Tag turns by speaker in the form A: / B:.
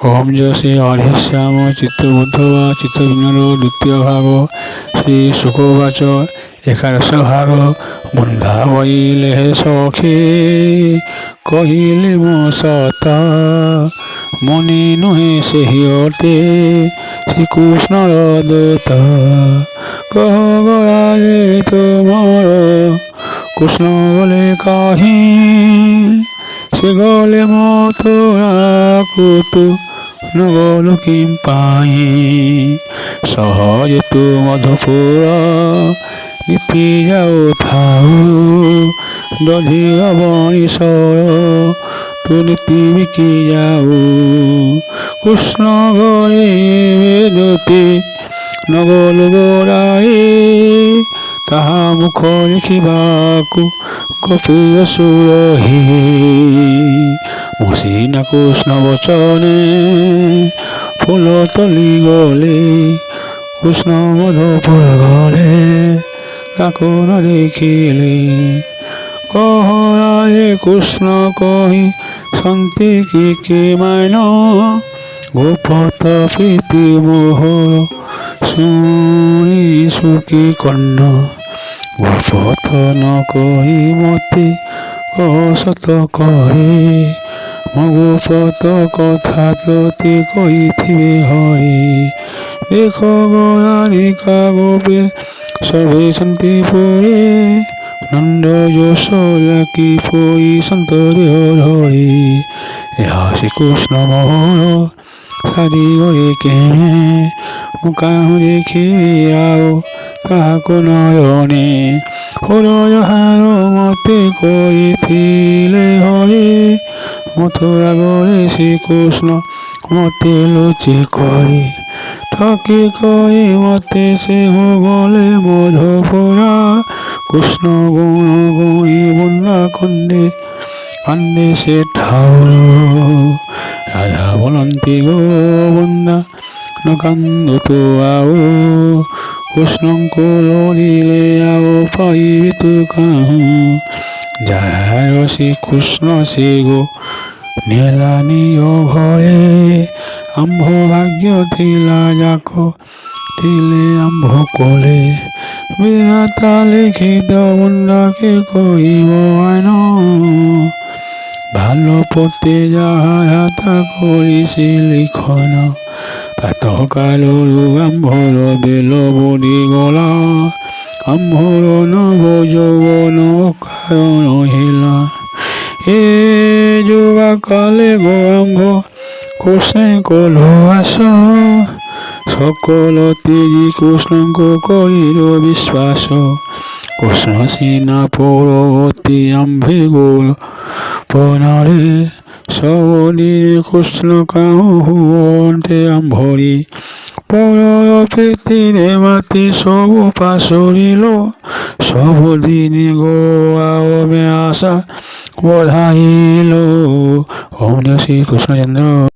A: ओम जय श्री हरिश्याम चित्तबुद्धवा चित्तविनर द्वितीय भाग श्री शुकोवाच एकादश भाग बृंदावैले सखी कहिले मो सता मने नुहे से अटे श्रीकृष्ण दूत कह गए तुमर कृष्ण गले कहीं से गले मथुरा कुतु नगल किं पाई सहज तु मधुपुर नीति जाओ थाऊ दधि अवनीश्वर तु नीति बिकी जाओ कृष्ण गले वेदते नगल गोराए ताहा मुख देखिबाकु गोपी असुर हे मुसीना कृष्ण वचने फूल तली गले कृष्ण मधुपुर गले ताको न देखिले कहराए कृष्ण कही संति कि मैन गोपत प्रीति मोहर शुणी सुखी कर्ण गोपत न कही मते सत करे गोपत कथा तोते कही हरि देख गौरिका गोपे सर्वे सन्ति पुरे नंद यशोदा की पोई संत देह धरी यह श्री कृष्ण मोहन सारी गए केने मुकाहु देखी आओ काको नयने हृदय हार मते कइथिले हरि मथुरा गले श्रीकृष्ण मते लुचि करी ठकी कही मते से हो गले मधुपुरा कृष्ण गुण गुणी बन्दा कंदे कांदे से ठाउर राधा बोलंती गो बन्दा न कांदो तो आओ कृष्ण को लड़िले आओ पाइबे तू कहूँ जय श्री कृष्ण से गो नेलानियो घरे आम्भ भाग्य थिला जाक थिले आम्भ कोले विधाता लिखित बन्दाके कहिब आइन भालो पते যাহার হাতা করিছে লিখন প্রাতঃ কালরু আম্ভর বেল বড়ি গলা আম্ভর নব যৌবন কায়ন হেলা এ যুবা কালে গো আম্ভ কৃষ্ণে কল আস সকল তেজি কৃষ্ণঙ্ক করিল বিশ্বাস কৃষ্ণ সিনা পরবর্তী আম্ভে গোল পনারে সবদিনে কৃষ্ণ কাহুন্তে আম্ভরি পর প্রীতিরে মাতি সব পাশরিল সবদিনে গোয়ামে আশা বধাইল। ওম শ্রী কৃষ্ণ চন্দ্র।